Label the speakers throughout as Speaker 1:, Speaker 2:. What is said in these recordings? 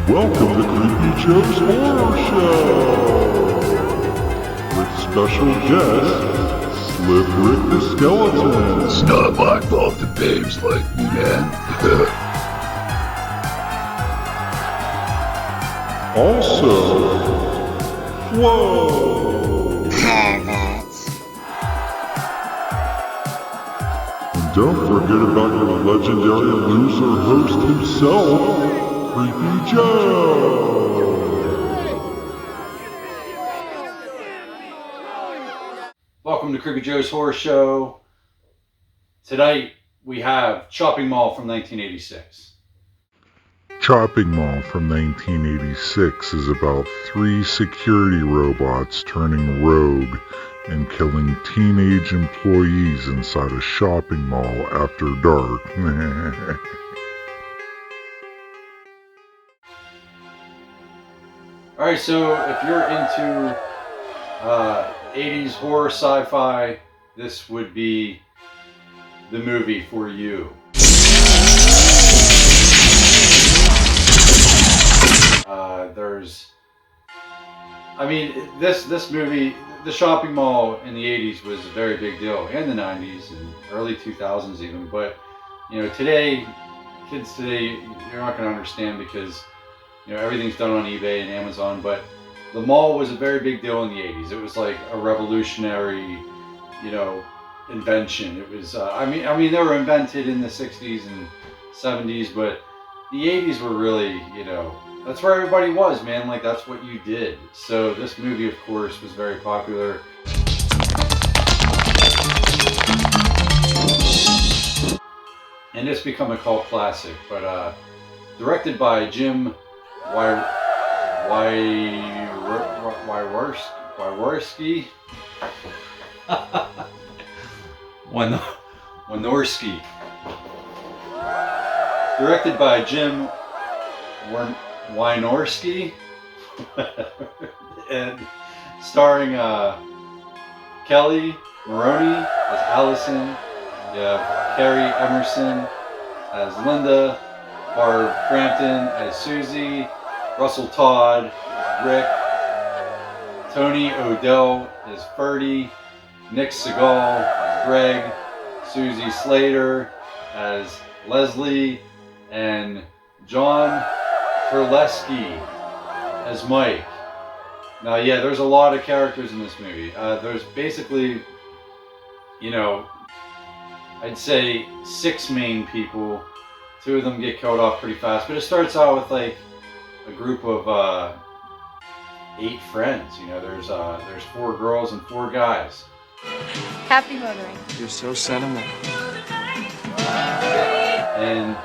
Speaker 1: Welcome to Creepy Joe's Horror Show! With special guest, Slip Rick the Skeleton.
Speaker 2: It's not my fault the babes like me, man.
Speaker 1: Also, Flo.
Speaker 3: Perverts.
Speaker 1: And don't forget about your legendary loser host himself, Creepy Joe.
Speaker 4: Welcome to Creepy Joe's Horror Show. Tonight we have Chopping Mall from 1986.
Speaker 1: Chopping Mall from 1986 is about 3 security robots turning rogue and killing teenage employees inside a shopping mall after dark.
Speaker 4: Alright, so if you're into 80s horror sci-fi, this would be the movie for you. This movie, the shopping mall in the 80s was a very big deal, and the 90s and early 2000s even, but today, kids today, you're not going to understand because everything's done on eBay and Amazon, but the mall was a very big deal in the 80s. It was like a revolutionary, invention. It was, they were invented in the 60s and 70s, but the 80s were really, that's where everybody was, man. Like, that's what you did. So this movie, of course, was very popular. And it's become a cult classic, but directed by Jim Wynorski. Wynorski. Directed by Jim Wynorski. And starring Kelly Maroney as Allison. You have Carrie Emerson as Linda. Barb Frampton as Susie. Russell Todd as Rick. Tony O'Dell as Ferdy. Nick Segal as Greg. Susie Slater as Leslie. And John Terlesky as Mike. Now, yeah, there's a lot of characters in this movie. There's basically, I'd say 6 main people. 2 of them get killed off pretty fast, but it starts out with like a group of 8 friends. There's 4 girls and 4 guys.
Speaker 3: Happy motoring.
Speaker 5: You're so sentimental.
Speaker 4: And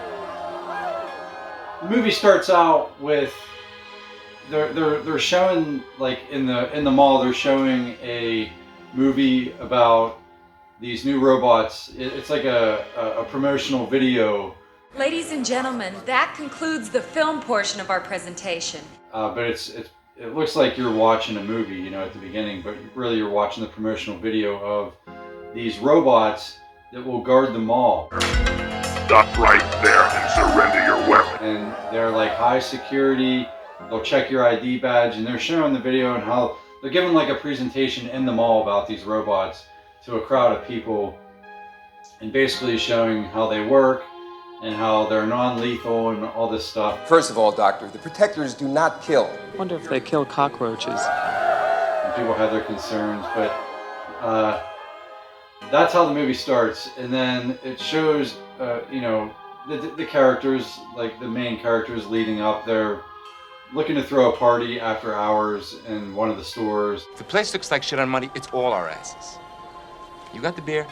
Speaker 4: the movie starts out with they're showing, like, in the mall, they're showing a movie about these new robots. It's like a promotional video.
Speaker 6: Ladies and gentlemen, that concludes the film portion of our presentation.
Speaker 4: But it looks like you're watching a movie, at the beginning, but really you're watching the promotional video of these robots that will guard the mall.
Speaker 2: Stop right there and surrender your weapon.
Speaker 4: And they're like high security. They'll check your ID badge, and they're showing the video and how they're giving like a presentation in the mall about these robots to a crowd of people, and basically showing how they work and how they're non-lethal and all this stuff.
Speaker 7: First of all, Doctor, the protectors do not kill.
Speaker 5: I wonder if they kill cockroaches.
Speaker 4: And people have their concerns, but that's how the movie starts. And then it shows, the characters, like the main characters leading up. They're looking to throw a party after hours in one of the stores.
Speaker 8: If the place looks like shit on money, it's all our asses. You got the beer?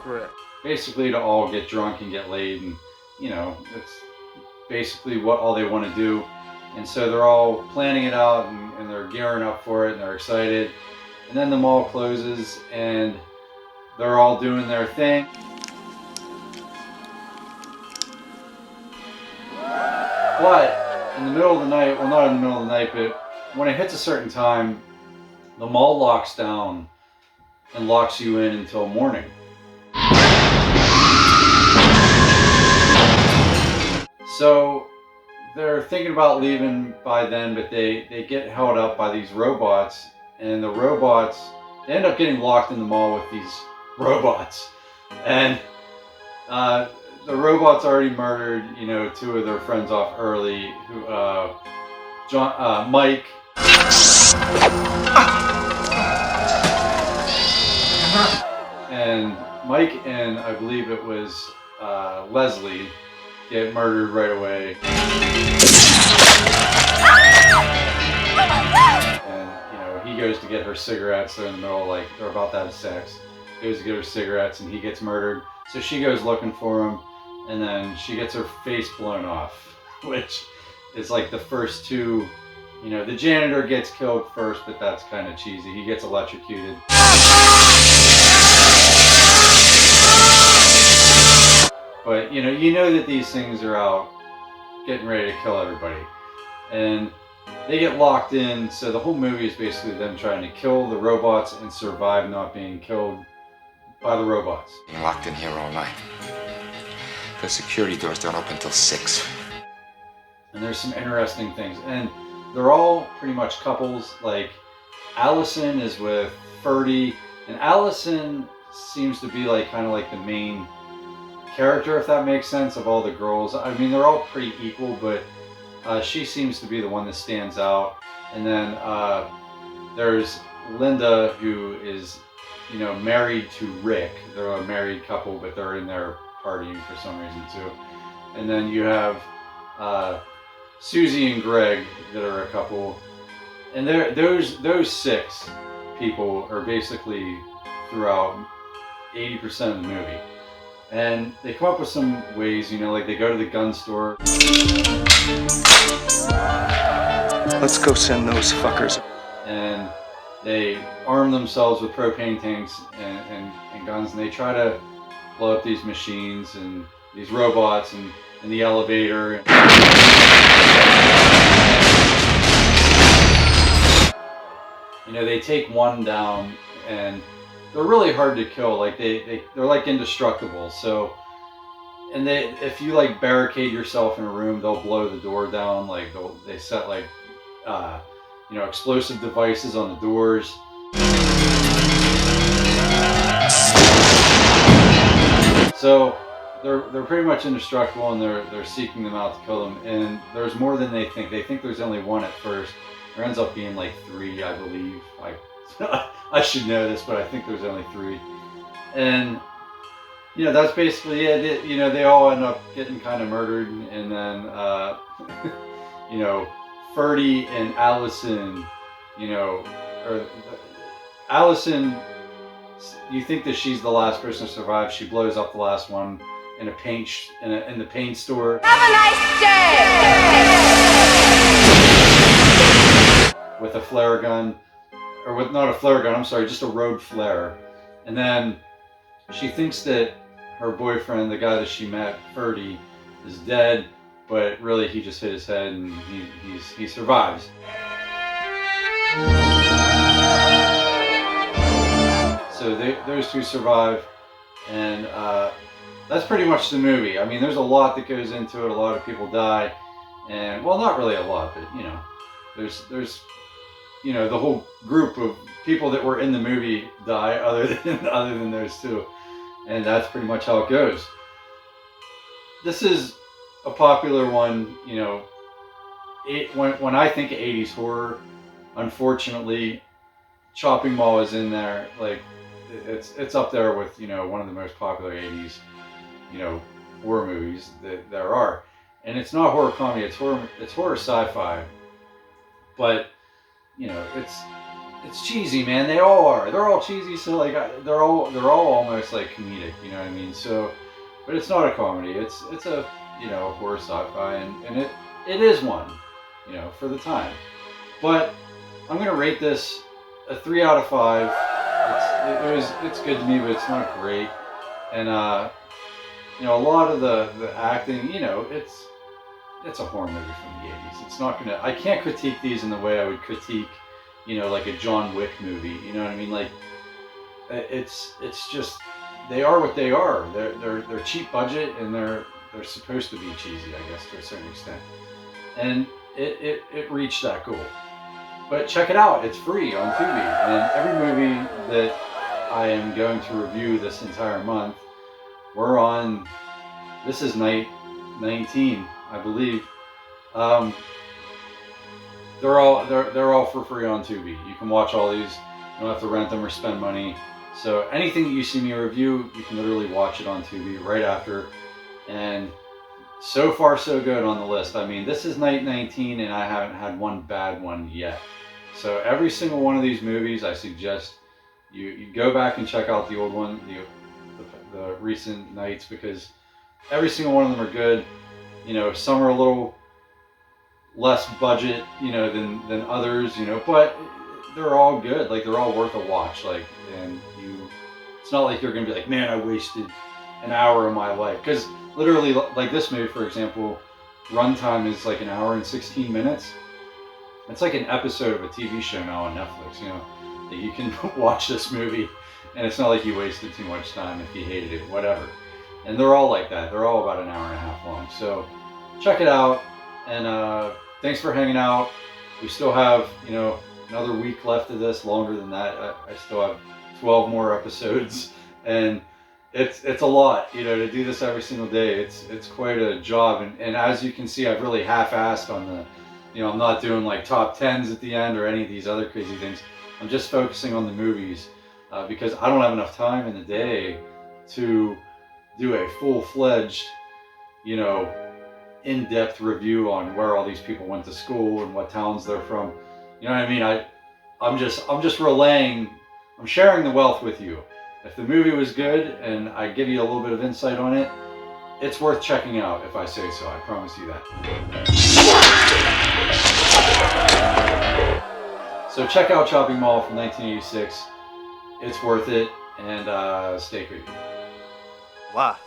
Speaker 5: Correct.
Speaker 4: Basically to all get drunk and get laid, and it's basically what all they want to do. And so they're all planning it out, and they're gearing up for it, and they're excited. And then the mall closes and they're all doing their thing. But in the middle of the night, well, not in the middle of the night, but when it hits a certain time, the mall locks down and locks you in until morning. So they're thinking about leaving by then, but they get held up by these robots, and the robots, they end up getting locked in the mall with these robots, and the robots already murdered, you know, two of their friends off early. Who, Mike. And Mike and I believe it was Leslie get murdered right away. And you know, he goes to get her cigarettes. They're in the middle, like they're about to have sex. He goes to get her cigarettes, and he gets murdered. So she goes looking for him, and then she gets her face blown off, which is like the first two. You know, the janitor gets killed first, but that's kind of cheesy. He gets electrocuted. But you know that these things are out getting ready to kill everybody, and they get locked in. So the whole movie is basically them trying to kill the robots and survive not being killed by the robots.
Speaker 8: Being locked in here all night. The security doors don't open till 6.
Speaker 4: And there's some interesting things, and they're all pretty much couples. Like Allison is with Ferdy, and Allison seems to be like kind of like the main character, if that makes sense, of all the girls. I mean, they're all pretty equal, but she seems to be the one that stands out. And then there's Linda, who is, you know, married to Rick. They're a married couple, but they're in there partying for some reason too. And then you have Susie and Greg that are a couple, and those 6 people are basically throughout 80% of the movie. And they come up with some ways, you know, like they go to the gun store.
Speaker 5: Let's go send those fuckers.
Speaker 4: And they arm themselves with propane tanks and guns, and they try to blow up these machines and these robots and the elevator. You know, they take one down, and they're really hard to kill. Like they're like indestructible. So, and if you like barricade yourself in a room, they'll blow the door down. Like they set like you know, explosive devices on the doors. So they're pretty much indestructible, and they're seeking them out to kill them. And there's more than they think. They think there's only one at first. There ends up being like 3, I believe. I should know this, but I think there's only 3. And you know, that's basically it. You know, they all end up getting kind of murdered, and then you know, Ferdy and Allison, you know, or Allison, you think that she's the last person to survive. She blows up the last one in a paint in the paint store.
Speaker 6: Have a nice day!
Speaker 4: With a flare gun, or with not a flare gun, I'm sorry, just a road flare. And then she thinks that her boyfriend, the guy that she met, Ferdy, is dead, but really he just hit his head, and he survives. So those two survive, and that's pretty much the movie. I mean, there's a lot that goes into it. A lot of people die, and well, not really a lot, but you know, there's you know, the whole group of people that were in the movie die, other than those two, and that's pretty much how it goes. This is a popular one, you know. When I think of 80s horror, unfortunately, Chopping Mall is in there. Like, it's up there with, you know, one of the most popular 80s, you know, horror movies that there are. And it's not horror comedy, it's horror sci-fi. But, you know, it's cheesy, man. They all are. They're all cheesy, so like they're all almost like comedic, you know what I mean? So, but it's not a comedy. It's a, you know, horror sci-fi, and it is one, you know, for the time. But I'm gonna rate this a 3 out of 5. It's good to me, but it's not great. And you know, a lot of the acting, you know, it's a horror movie from the 80s. It's not gonna, I can't critique these in the way I would critique, you know, like a John Wick movie. You know what I mean? Like, it's just, they are what they are. They're cheap budget, and they're supposed to be cheesy, I guess, to a certain extent. and it reached that goal. But check it out, it's free on Tubi, and every movie that I am going to review this entire month, we're on, this is night 19, I believe. They're all for free on Tubi. You can watch all these. You don't have to rent them or spend money. So anything that you see me review, you can literally watch it on Tubi right after. And so far, so good on the list. I mean, this is night 19, and I haven't had one bad one yet. So every single one of these movies, I suggest you go back and check out the old one, the recent nights, because every single one of them are good. You know, some are a little less budget, you know, than others, you know, but they're all good. Like, they're all worth a watch. Like, and it's not like you're gonna be like, man, I wasted an hour of my life, because literally, like this movie, for example, runtime is like an hour and 16 minutes. It's like an episode of a TV show now on Netflix, you know, that you can watch this movie, and it's not like you wasted too much time if you hated it, whatever. And they're all like that. They're all about an hour and a half long. So check it out, and thanks for hanging out. We still have, you know, another week left of this, longer than that. I still have 12 more episodes, and it's a lot, you know, to do this every single day. It's quite a job, and as you can see, I've really half-assed on the, you know, I'm not doing like top 10s at the end or any of these other crazy things. I'm just focusing on the movies because I don't have enough time in the day to do a full-fledged, you know, in-depth review on where all these people went to school and what towns they're from. You know what I mean? I'm just relaying, I'm sharing the wealth with you. If the movie was good and I give you a little bit of insight on it, it's worth checking out if I say so. I promise you that. So check out Chopping Mall from 1986. It's worth it, and stay creepy.
Speaker 5: Wow.